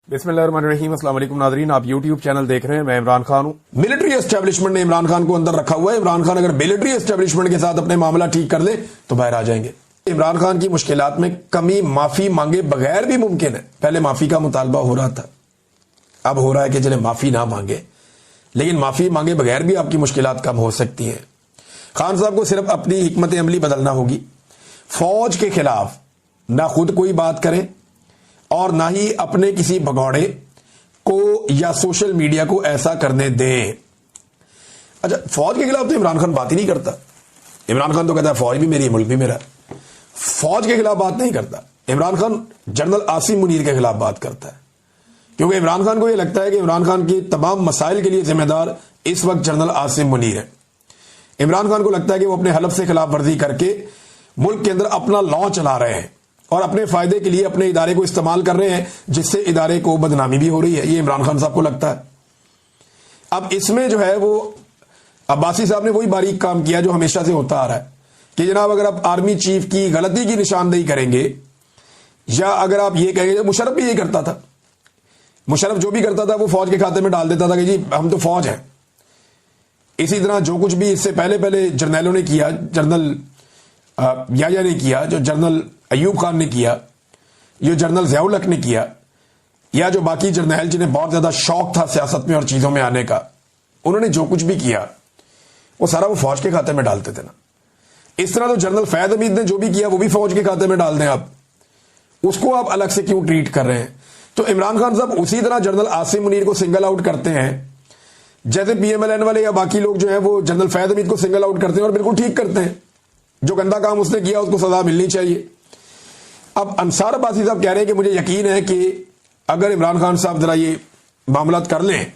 बिस्मिल्लाहिर्रहमानिर्रहीम। अस्सलाम वालेकुम नाज़रीन, आप यूट्यूब चैनल देख रहे हैं। मैं इमरान खान हूं। मिलिट्री एस्टेब्लिशमेंट ने इमरान खान को अंदर रखा हुआ है। इमरान खान अगर मिलिट्री एस्टेब्लिशमेंट के साथ अपने मामला ठीक कर ले तो बाहर आ जाएंगे। इमरान खान की मुश्किलात में कमी माफी मांगे बगैर भी मुमकिन है। पहले माफी का मुतालबा हो रहा था, अब हो रहा है कि चले माफी ना मांगे, लेकिन माफी मांगे बगैर भी आपकी मुश्किलात कम हो सकती हैं। खान साहब को सिर्फ अपनी हिकमत अमली बदलना होगी। फौज के खिलाफ ना खुद कोई बात करें और ना ही अपने किसी भगौड़े को या सोशल मीडिया को ऐसा करने दें। अच्छा, फौज के खिलाफ तो इमरान खान बात ही नहीं करता। इमरान खान तो कहता है फौज भी मेरी, मुल्क भी मेरा। फौज के खिलाफ बात नहीं करता। इमरान खान जनरल आसिम मुनीर के खिलाफ बात करता है, क्योंकि इमरान खान को यह लगता है कि इमरान खान की तमाम मसाइल के लिए जिम्मेदार इस वक्त जनरल आसिम मुनीर है। इमरान खान को लगता है कि वो अपने हलफ से खिलाफ वर्जी करके मुल्क के अंदर अपना लॉ चला रहे हैं और अपने फायदे के लिए अपने इदारे को इस्तेमाल कर रहे हैं, जिससे इदारे को बदनामी भी हो रही है। ये इमरान खान साहब को लगता है। अब इसमें जो है वो अब्बासी साहब ने वही बारीक काम किया जो हमेशा से होता आ रहा है कि जनाब अगर आप आर्मी चीफ की गलती की निशानदेही करेंगे या अगर आप ये कहेंगे, मुशर्रफ भी यही करता था। मुशर्रफ जो भी करता था वो फौज के खाते में डाल देता था कि जी हम तो फौज हैं। इसी तरह जो कुछ भी इससे पहले जर्नैलों ने किया, जनरल याया ने किया, जो जनरल अयूब खान ने किया, जो जनरल ज़ियाउल हक ने किया, या जो बाकी जर्नैल जिन्हें बहुत ज्यादा शौक था सियासत में और चीजों में आने का, उन्होंने जो कुछ भी किया वो सारा वो फौज के खाते में डालते थे ना। इस तरह तो जनरल फैद हमीद ने जो भी किया वो भी फौज के खाते में डाल दें आप, उसको आप अलग से क्यों ट्रीट कर रहे हैं? तो इमरान खान साहब उसी तरह जनरल आसिम मुनीर को सिंगल आउट करते हैं जैसे PMLN वाले या बाकी लोग जो है वो जनरल फैद हमीद को सिंगल आउट करते हैं और बिल्कुल ठीक करते हैं। जो गंदा काम उसने किया उसको सजा मिलनी चाहिए। अब अंसार अब्बासी साहब कह रहे हैं कि मुझे यकीन है कि अगर इमरान खान साहब जरा ये मामला कर लें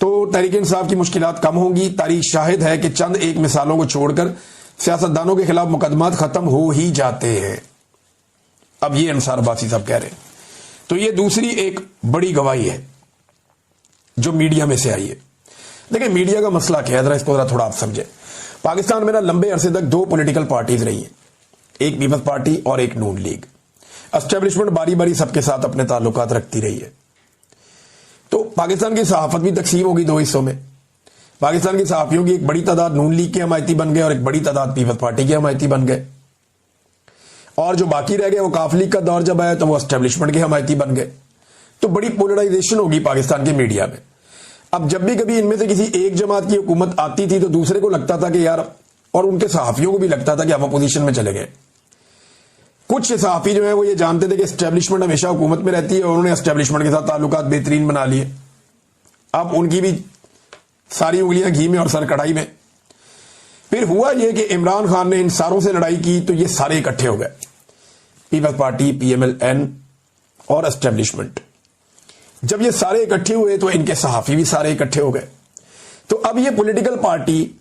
तो तहरीक इंसाफ की मुश्किलात कम होंगी। तारीख शाहिद है कि चंद एक मिसालों को छोड़कर सियासतदानों के खिलाफ मुकदमात खत्म हो ही जाते हैं। अब ये अंसार अब्बासी साहब कह रहे हैं, तो ये दूसरी एक बड़ी गवाही है जो मीडिया में से आई है। देखिए मीडिया का मसला क्या है, जरा इसको जरा थोड़ा आप समझे। पाकिस्तान में ना लंबे अरसे तक दो पॉलिटिकल पार्टीज रही हैं, एक पीपल्स पार्टी और एक नून लीग। एस्टेब्लिशमेंट बारी बारी सबके साथ अपने ताल्लुकात रखती रही है। तो पाकिस्तान की सहाफत भी तकसीम होगी दो हिस्सों में। पाकिस्तान की सहाफियों की एक बड़ी तादाद नून लीग के हमायती बन गए और एक बड़ी तादाद पीपल्स पार्टी के हमायती बन गए, और जो बाकी रह गए वो काफ लीग का दौर जब आया तो वो एस्टेब्लिशमेंट के हमायती बन गए। तो बड़ी पोलराइजेशन होगी पाकिस्तान के मीडिया में। अब जब भी कभी इनमें से किसी एक जमात की हुकूमत आती थी तो दूसरे को लगता था कि यार, और उनके सहाफियों को भी लगता था कि हम अपोजिशन में चले गए। कुछ सहाफी जो है वो ये जानते थे कि एस्टेब्लिशमेंट हमेशा हुकूमत में रहती है और उन्होंने एस्टेब्लिशमेंट के साथ ताल्लुकात बेहतरीन बना लिए। अब उनकी भी सारी उंगलियां घी में और सर कढ़ाई में। फिर हुआ ये कि इमरान खान ने इन सारों से लड़ाई की तो ये सारे इकट्ठे हो गए, पीपल्स पार्टी, PMLN और एस्टेब्लिशमेंट। जब ये सारे इकट्ठे हुए तो इनके सहाफी भी सारे इकट्ठे हो गए। तो अब ये पॉलिटिकल पार्टी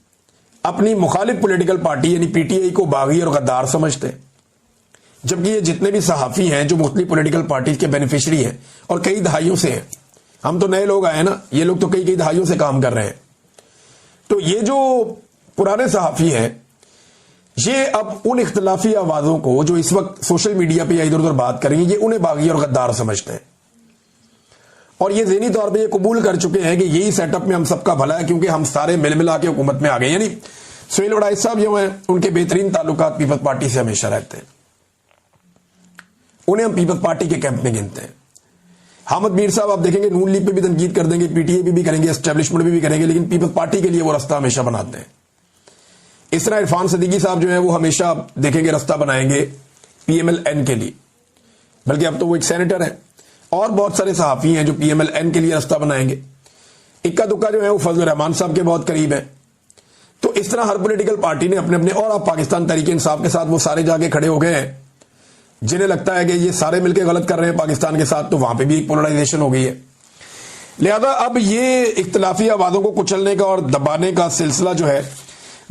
अपनी मुखालिफ पॉलिटिकल पार्टी यानी PTI को बागी और गद्दार समझते हैं, जबकि ये जितने भी सहाफी हैं जो मुख्तलिफ पॉलिटिकल पार्टीज के बेनिफिशियरी हैं और कई दहाइयों से हैं। हम तो नए लोग आए ना, ये लोग तो कई दहाइयों से काम कर रहे हैं। तो ये जो पुराने सहाफी हैं ये अब उन इख्तलाफी आवाजों को जो इस वक्त सोशल मीडिया पे या इधर उधर बात करेंगे, ये उन्हें बागी और गद्दार समझते हैं और ये ज़हनी तौर पे ये कबूल कर चुके हैं कि यही सेटअप में हम सबका भला है, क्योंकि हम सारे मिल मिला के हुकूमत में आ गए। यानी सुहेल वड़ाइस साहब जो हैं उनके बेहतरीन ताल्लुकात पीपल्स पार्टी से हमेशा रहते हैं, उन्हें हम पीपल्स पार्टी के कैंप में गिनते हैं। हामिद मीर साहब आप देखेंगे नून लीग पे भी तनकीद कर देंगे, PTI पे भी करेंगे, एस्टेब्लिशमेंट पे भी करेंगे, लेकिन पीपल्स पार्टी के लिए वो रास्ता हमेशा बनाते हैं। इस तरह इरफान सदीकी साहब जो है वो हमेशा देखेंगे रास्ता बनाएंगे PMLN के लिए, बल्कि अब तो वो एक सेनेटर है। और बहुत सारे सहाफी हैं जो PMLN के लिए रास्ता बनाएंगे। इक्का दुक्का जो है वो फजल रहमान साहब के बहुत करीब है। तो इस तरह हर पॉलिटिकल पार्टी ने अपने अपने, और आप पाकिस्तान तहरीक इंसाफ के साथ वो सारे जाके खड़े हो गए हैं जिन्हें लगता है कि ये सारे मिलकर गलत कर रहे हैं पाकिस्तान के साथ, तो वहां पे भी एक पोलराइजेशन हो गई है। लिहाजा अब ये इख्तलाफी आवाजों को कुचलने का और दबाने का सिलसिला जो है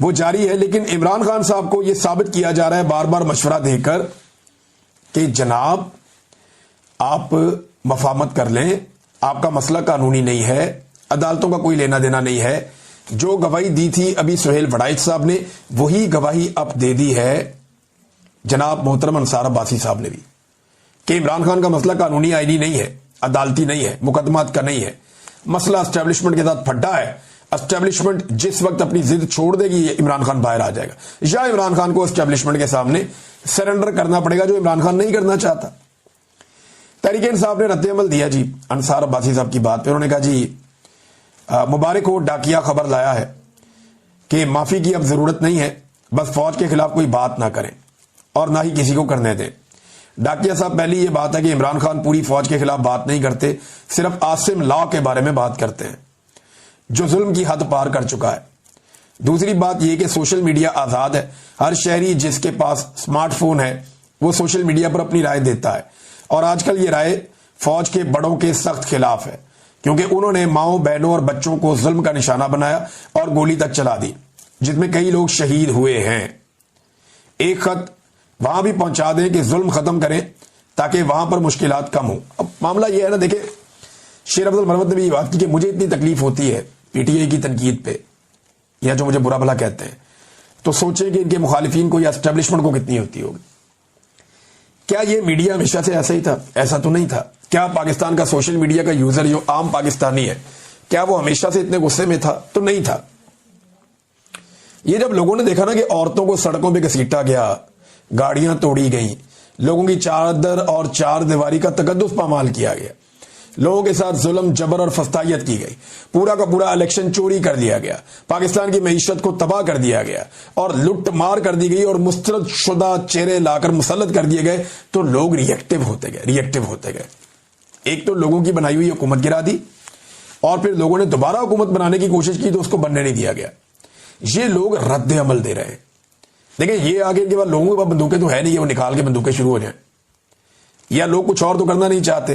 वो जारी है। लेकिन इमरान खान साहब को यह साबित किया जा रहा है बार बार मशवरा देकर कि जनाब आप मफाहमत कर लें, आपका मसला कानूनी नहीं है, अदालतों का कोई लेना देना नहीं है। जो गवाही दी थी अभी सुहेल वड़ाइच साहब ने वही गवाही अब दे दी है जनाब मोहतरम अंसार अब्बासी साहब ने भी, कि इमरान खान का मसला कानूनी आईनी नहीं है, अदालती नहीं है, मुकदमात का नहीं है, मसला एस्टेब्लिशमेंट के साथ फटा है। एस्टेब्लिशमेंट जिस वक्त अपनी जिद छोड़ देगी इमरान खान बाहर आ जाएगा, या इमरान खान को एस्टेब्लिशमेंट के सामने सरेंडर करना पड़ेगा, जो इमरान खान नहीं करना चाहता। तहरीक इंसाफ ने रद्द-ए-अमल दिया जी अंसार अब्बासी साहब की बात पे। उन्होंने कहा जी मुबारक हो, डाकिया खबर लाया है कि माफी की अब जरूरत नहीं है, बस फौज के खिलाफ कोई बात ना करें और ना ही किसी को करने दें। डाकिया साहब, पहली ये बात है कि इमरान खान पूरी फौज के खिलाफ बात नहीं करते, सिर्फ आसिम लॉ के बारे में बात करते हैं जो जुल्म की हद पार कर चुका है। दूसरी बात यह कि सोशल मीडिया आजाद है, हर शहरी जिसके पास स्मार्टफोन है वो सोशल मीडिया पर अपनी राय देता है, और आजकल ये राय फौज के बड़ों के सख्त खिलाफ है, क्योंकि उन्होंने माओ बहनों और बच्चों को जुल्म का निशाना बनाया और गोली तक चला दी, जिसमें कई लोग शहीद हुए हैं। एक खत वहां भी पहुंचा दें कि जुल्म खत्म करें ताकि वहां पर मुश्किलात कम हो। अब मामला यह है ना, देखिए शेर अब्दुल मरवत ने भी ये बात की कि मुझे इतनी तकलीफ होती है पीटीआई की तनकीद पे, या जो मुझे बुरा भला कहते हैं, तो सोचें कि इनके मुखालिफिन को या एस्टेब्लिशमेंट को कितनी होती होगी। क्या ये मीडिया हमेशा से ऐसा ही था? ऐसा तो नहीं था। क्या पाकिस्तान का सोशल मीडिया का यूजर जो आम पाकिस्तानी है, क्या वो हमेशा से इतने गुस्से में था? तो नहीं था। ये जब लोगों ने देखा ना कि औरतों को सड़कों पे घसीटा गया, गाड़ियां तोड़ी गई, लोगों की चादर और चार दीवारी का तकद्दुस पामाल किया गया, लोगों के साथ जुल्म जबर और फस्तायत की गई, पूरा का पूरा इलेक्शन चोरी कर दिया गया, पाकिस्तान की मईशत को तबाह कर दिया गया और लुट मार कर दी गई और मुस्तरद शुदा चेहरे लाकर मुसल्लत कर दिए गए, तो लोग रिएक्टिव होते गए। एक तो लोगों की बनाई हुई हुकूमत गिरा दी, और फिर लोगों ने दोबारा हुकूमत बनाने की कोशिश की तो उसको बनने नहीं दिया गया। ये लोग रद्द अमल दे रहे हैं। देखिए, ये आगे के बाद लोगों के पास बंदूकें तो है नहीं, वो निकाल के बंदूकें शुरू हो जाए, या लोग कुछ और तो करना नहीं चाहते,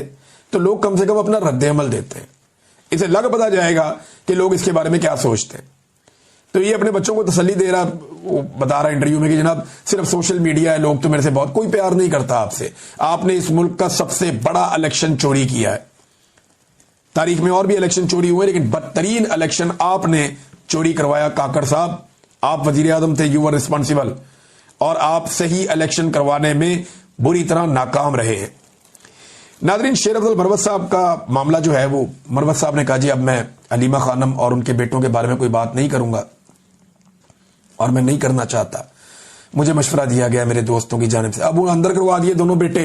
तो लोग कम से कम अपना रद्द अमल देते हैं। इसे लग पता जाएगा कि लोग इसके बारे में क्या सोचते हैं। तो ये अपने बच्चों को तसल्ली दे रहा, वो बता रहा इंटरव्यू में कि जनाब सिर्फ सोशल मीडिया है, लोग तो मेरे से बहुत, कोई प्यार नहीं करता आपसे। आपने इस मुल्क का सबसे बड़ा इलेक्शन चोरी किया है। तारीख में और भी इलेक्शन चोरी हुए, लेकिन बदतरीन इलेक्शन आपने चोरी करवाया। काकड़ साहब, आप वजीर आजम थे, यू आर रिस्पॉन्सिबल, और आप सही इलेक्शन करवाने में बुरी तरह नाकाम रहे हैं। नादरीन, शेर अब्दुल मरवत साहब का मामला जो है, वो मरवत साहब ने कहा जी अब मैं हलीमा खानम और उनके बेटों के बारे में कोई बात नहीं करूंगा, और मैं नहीं करना चाहता। मुझे मशवरा दिया गया मेरे दोस्तों की जानिब से, अब वो अंदर करवा दिए दोनों बेटे,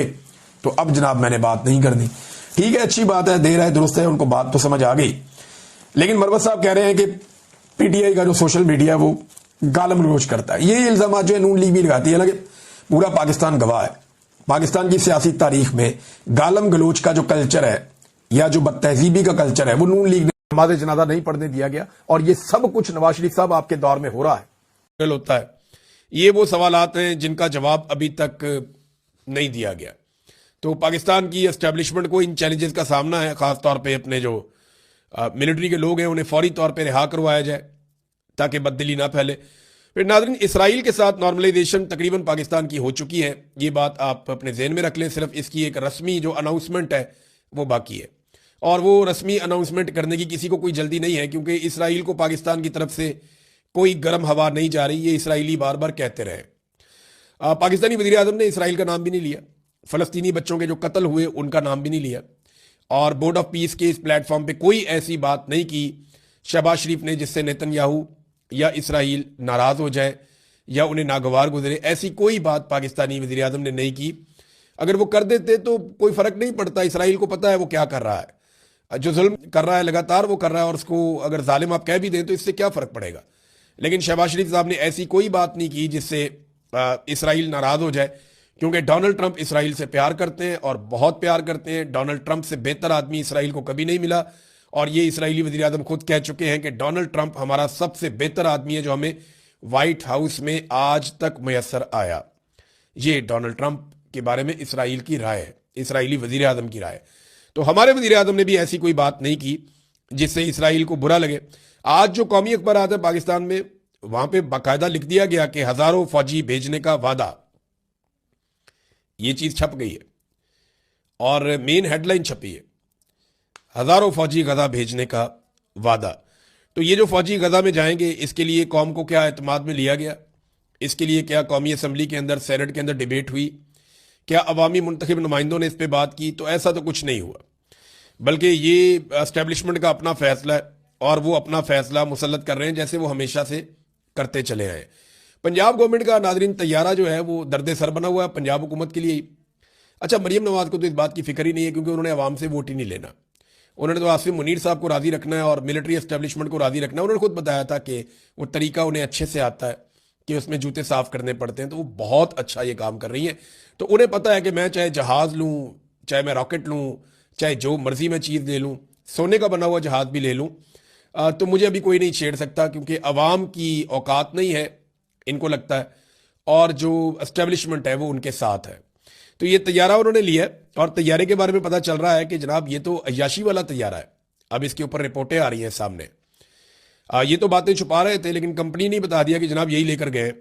तो अब जनाब मैंने बात नहीं करनी। ठीक है, अच्छी बात है, देर है दुरुस्त है, उनको बात तो समझ आ गई। लेकिन मरवत साहब कह रहे हैं कि पीटीआई का जो सोशल मीडिया है वो गालम गलोच करता है। ये इल्जाम जो है नून लीग भी लगाती है, हालांकि पूरा पाकिस्तान गवाह है। पाकिस्तान की सियासी तारीख में गालम गलोच का जो कल्चर है या जो बदतहजीबी का कल्चर है, वो नून लीग ने नमाज जनाजा नहीं पढ़ने दिया गया, और ये सब कुछ नवाज शरीफ साहब आपके दौर में हो रहा है। होता है। ये वो सवालात हैं जिनका जवाब अभी तक नहीं दिया गया। तो पाकिस्तान की एस्टेब्लिशमेंट को इन चैलेंजेस का सामना है, खास तौर पे अपने जो मिलिट्री के लोग हैं उन्हें फौरी तौर पे रिहा करवाया जाए ताकि बददिली ना फैले। फिर नाज़रीन, इसराइल के साथ नॉर्मलाइजेशन तकरीबन पाकिस्तान की हो चुकी है, ये बात आप अपने ज़हन में रख लें। सिर्फ इसकी एक रस्मी जो अनाउंसमेंट है वो बाकी है, और वो रस्मी अनाउंसमेंट करने की किसी को कोई जल्दी नहीं है, क्योंकि इसराइल को पाकिस्तान की तरफ से कोई गर्म हवा नहीं जा रही, ये इसराइली बार बार कहते रहे। पाकिस्तानी वज़ीर आज़म ने इसराइल का नाम भी नहीं लिया, फ़लस्तीनी बच्चों के जो कत्ल हुए उनका नाम भी नहीं लिया, और बोर्ड ऑफ पीस के इस प्लेटफॉर्म पे कोई ऐसी बात नहीं की शहबाज शरीफ ने जिससे नेतन्याहू या इसराइल नाराज़ हो जाए या उन्हें नागवार गुजरे। ऐसी कोई बात पाकिस्तानी वज़ीर आज़म ने नहीं की। अगर वो कर देते तो कोई फ़र्क नहीं पड़ता, इसराइल को पता है वो क्या कर रहा है, जो जुल्म कर रहा है लगातार वो कर रहा है, और उसको अगर जालिम आप कह भी दें तो इससे क्या फ़र्क पड़ेगा। लेकिन शहबाज शरीफ साहब ने ऐसी कोई बात नहीं की जिससे इसराइल नाराज़ हो जाए, क्योंकि डोनाल्ड ट्रंप इसराइल से प्यार करते हैं और बहुत प्यार करते हैं। डोनाल्ड ट्रंप से बेहतर आदमी इसराइल को कभी नहीं मिला, और ये इसराइली वज़ीर आज़म खुद कह चुके हैं कि डोनाल्ड ट्रंप हमारा सबसे बेहतर आदमी है जो हमें व्हाइट हाउस में आज तक मैसर आया। ये डोनाल्ड ट्रंप के बारे में इसराइल की राय है, इसराइली वज़ीर आज़म की राय। तो हमारे वज़ीर आज़म ने भी ऐसी कोई बात नहीं की जिससे इसराइल को बुरा लगे। आज जो कौमी अखबार आता है पाकिस्तान में, वहां पे बाकायदा लिख दिया गया कि हजारों फौजी भेजने का वादा, ये चीज छप गई है और मेन हेडलाइन छपी है, हजारों फौजी गजा भेजने का वादा। तो ये जो फौजी गजा में जाएंगे, इसके लिए कौम को क्या एतमाद में लिया गया, इसके लिए क्या कौमी असम्बली के अंदर, सेनेट के अंदर डिबेट हुई, क्या अवामी मुंतखब नुमाइंदों ने इस पर बात की? तो ऐसा तो कुछ नहीं हुआ। बल्कि ये एस्टेब्लिशमेंट का अपना फैसला है और वो अपना फैसला मुसल्लत कर रहे हैं जैसे वो हमेशा से करते चले आए। पंजाब गवर्नमेंट का नाजरीन तैयारा जो है वो दर्द सर बना हुआ है पंजाब हुकूमत के लिए ही। अच्छा, मरीम नवाज को तो इस बात की फिक्र ही नहीं है क्योंकि उन्होंने आवाम से वोट ही नहीं लेना। उन्होंने तो आसिफ मुनीर साहब को राजी रखना है और मिलिट्री एस्टेब्लिशमेंट को राजी रखना है। उन्होंने खुद बताया था कि वो तरीका उन्हें अच्छे से आता है कि उसमें जूते साफ करने पड़ते हैं, तो वो बहुत अच्छा ये काम कर रही हैं। तो उन्हें पता है कि मैं चाहे जहाज लूँ, चाहे मैं रॉकेट लूँ, चाहे जो मर्जी मैं चीज़ ले लूँ, सोने का बना हुआ जहाज भी ले लूँ, तो मुझे अभी कोई नहीं छेड़ सकता क्योंकि अवाम की औकात नहीं है, इनको लगता है, और जो एस्टेब्लिशमेंट है वो उनके साथ है। तो ये तैयारा उन्होंने लिया है और तैयारे के बारे में पता चल रहा है कि जनाब ये तो अय्याशी वाला तैयारा है। अब इसके ऊपर रिपोर्टें आ रही हैं सामने। ये तो बातें छुपा रहे थे लेकिन कंपनी ने बता दिया कि जनाब यही लेकर गए।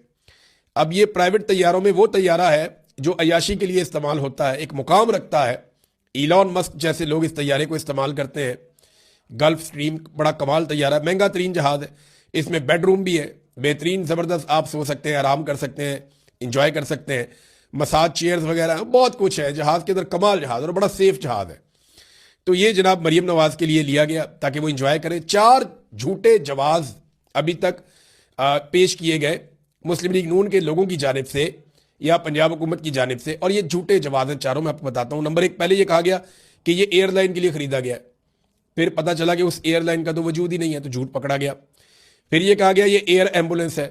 अब ये प्राइवेट तैयारों में वो तैयारा है जो अय्याशी के लिए इस्तेमाल होता है, एक मुकाम रखता है। इलॉन मस्क जैसे लोग इस तैयारे को इस्तेमाल करते हैं। गल्फ स्ट्रीम बड़ा कमाल तैयारा है, महंगा तरीन जहाज है, इसमें बेडरूम भी है, बेहतरीन ज़बरदस्त, आप सो सकते हैं, आराम कर सकते हैं, इंजॉय कर सकते हैं, मसाज चेयर्स वगैरह बहुत कुछ है जहाज के अंदर, कमाल जहाज और बड़ा सेफ जहाज है। तो ये जनाब मरीम नवाज के लिए लिया गया ताकि वो इंजॉय करें। 4 झूठे जवाब अभी तक पेश किए गए मुस्लिम लीग नून के लोगों की जानिब से या पंजाब हुकूमत की जानिब से, और ये झूठे जवाब हैं चारों, मैं आपको बताता हूँ। नंबर 1, पहले ये कहा गया कि ये एयरलाइन के लिए खरीदा गया, फिर पता चला कि उस एयरलाइन का तो वजूद ही नहीं है, तो झूठ पकड़ा गया। फिर ये कहा गया ये एयर एम्बुलेंस है,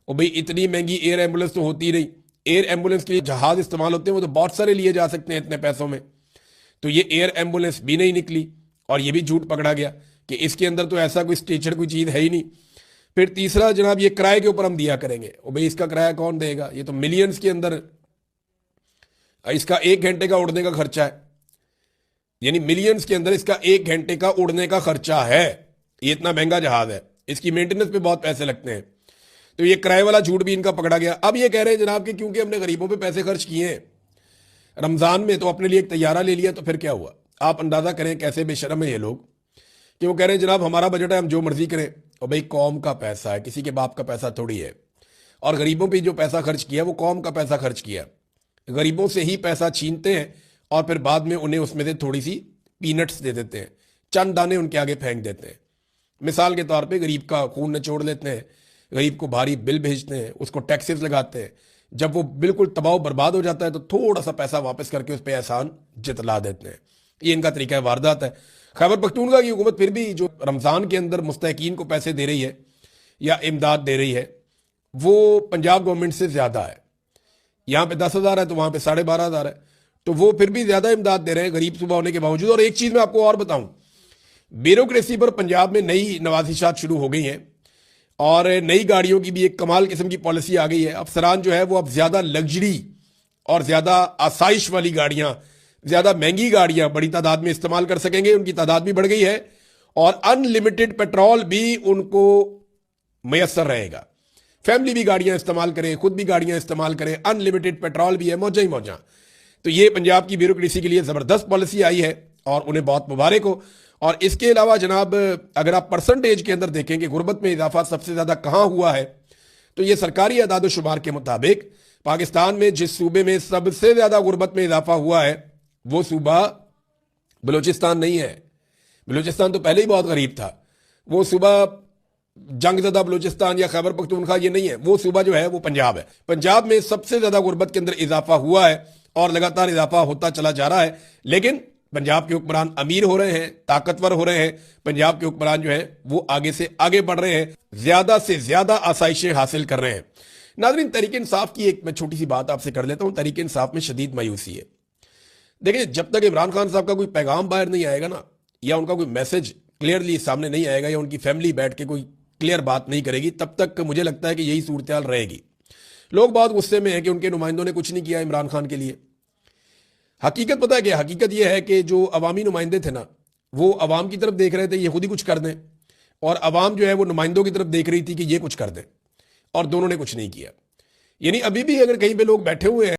और भाई इतनी महंगी एयर एम्बुलेंस तो होती नहीं, एयर एम्बुलेंस के लिए जहाज इस्तेमाल होते हैं, वो तो बहुत सारे लिए जा सकते हैं इतने पैसों में। तो ये एयर एम्बुलेंस भी नहीं निकली और ये भी झूठ पकड़ा गया कि इसके अंदर तो ऐसा कोई स्ट्रेचर कोई चीज़ है ही नहीं। फिर तीसरा जनाब ये किराए के ऊपर हम दिया करेंगे, और भाई इसका किराया कौन देगा, ये तो मिलियंस के अंदर, इसका 1 घंटे का उड़ने का खर्चा है, यानी मिलियंस के अंदर इसका 1 घंटे का उड़ने का खर्चा है। ये इतना महंगा जहाज है, इसकी मेंटेनेंस पे बहुत पैसे लगते हैं। तो ये किराए वाला झूठ भी इनका पकड़ा गया। अब ये कह रहे हैं जनाब कि क्योंकि हमने गरीबों पे पैसे खर्च किए हैं रमजान में, तो अपने लिए एक तैयारा ले लिया, तो फिर क्या हुआ। आप अंदाजा करें कैसे बेशर्म है ये लोग कि वो कह रहे हैं जनाब हमारा बजट है, हम जो मर्जी करें। और भाई कौम का पैसा है, किसी के बाप का पैसा थोड़ी है, और गरीबों पे जो पैसा खर्च किया वो कौम का पैसा खर्च किया। गरीबों से ही पैसा छीनते हैं और फिर बाद में उन्हें उसमें से थोड़ी सी पीनट्स दे देते हैं, चंद दाने उनके आगे फेंक देते हैं। मिसाल के तौर पे गरीब का खून निचोड़ लेते हैं, गरीब को भारी बिल भेजते हैं, उसको टैक्सेस लगाते हैं। जब वो बिल्कुल तबाह बर्बाद हो जाता है तो थोड़ा सा पैसा वापस करके उस पर एहसान जितला देते हैं। ये इनका तरीका है, वारदात है। खैबर पख्तूनख्वा की हुकूमत फिर भी जो रमज़ान के अंदर मुस्तहकीन को पैसे दे रही है या इमदाद दे रही है वो पंजाब गवर्नमेंट से ज़्यादा है। यहाँ पे 10,000 है तो वहाँ पे 12,500 है, तो वो फिर भी ज़्यादा इमदाद दे रहे हैं गरीब सूबा होने के बावजूद। और एक चीज़ मैं आपको और बताऊँ, ब्यूरोक्रेसी पर पंजाब में नई नवाजिशात शुरू हो गई हैं और नई गाड़ियों की भी एक कमाल किस्म की पॉलिसी आ गई है। अफसरान जो है वो अब ज़्यादा लग्जरी और ज़्यादा आसाइश वाली गाड़ियाँ, ज़्यादा महंगी गाड़ियाँ बड़ी तादाद में इस्तेमाल कर सकेंगे। उनकी तादाद भी बढ़ गई है और अनलिमिटेड पेट्रोल भी उनको मैसर रहेगा। फैमिली भी गाड़ियाँ इस्तेमाल करे, खुद भी गाड़ियाँ इस्तेमाल करे, अनलिमिटेड पेट्रोल भी है, मौजा ही मौजा। तो ये पंजाब की ब्यूरोक्रेसी के लिए ज़बरदस्त पॉलिसी आई है और उन्हें बहुत मुबारक हो। और इसके अलावा जनाब अगर आप परसेंटेज के अंदर देखें कि गुर्बत में इजाफा सबसे ज़्यादा कहाँ हुआ है, तो ये सरकारी अदाद शुमार के मुताबिक पाकिस्तान में जिस सूबे में सबसे ज़्यादा गुर्बत में इजाफा हुआ है वो सूबा बलूचिस्तान नहीं है। बलूचिस्तान तो पहले ही बहुत गरीब था। वो सूबा जंगज़दा बलूचिस्तान या खैबर पख्तूनख्वा ये नहीं है, वो सूबा जो है वो पंजाब है। पंजाब में सबसे ज़्यादा गुर्बत के अंदर इजाफा हुआ है और लगातार इजाफा होता चला जा रहा है। लेकिन पंजाब के हुक्मरान अमीर हो रहे हैं, ताकतवर हो रहे हैं। पंजाब के हुक्मरान जो है वो आगे से आगे बढ़ रहे हैं, ज्यादा से ज्यादा आसाइशें हासिल कर रहे हैं। नाज़रीन, तहरीक इंसाफ की एक मैं छोटी सी बात आपसे कर लेता हूं। तहरीक इंसाफ में शदीद मायूसी है। देखिए, जब तक इमरान खान साहब का कोई पैगाम बाहर नहीं आएगा ना, या उनका कोई मैसेज क्लियरली सामने नहीं आएगा, या उनकी फैमिली बैठ के कोई क्लियर बात नहीं करेगी, तब तक मुझे लगता है कि यही सूरत हाल रहेगी। लोग बहुत गुस्से में है कि उनके नुमाइंदों ने कुछ नहीं किया इमरान खान के लिए। हकीकत पता है कि हकीकत यह है कि जो अवामी नुमाइंदे थे ना, वो अवाम की तरफ देख रहे थे ये खुद ही कुछ कर दें, और अवाम जो है वो नुमाइंदों की तरफ देख रही थी कि ये कुछ कर दें, और दोनों ने कुछ नहीं किया। यानी अभी भी अगर कहीं पे लोग बैठे हुए हैं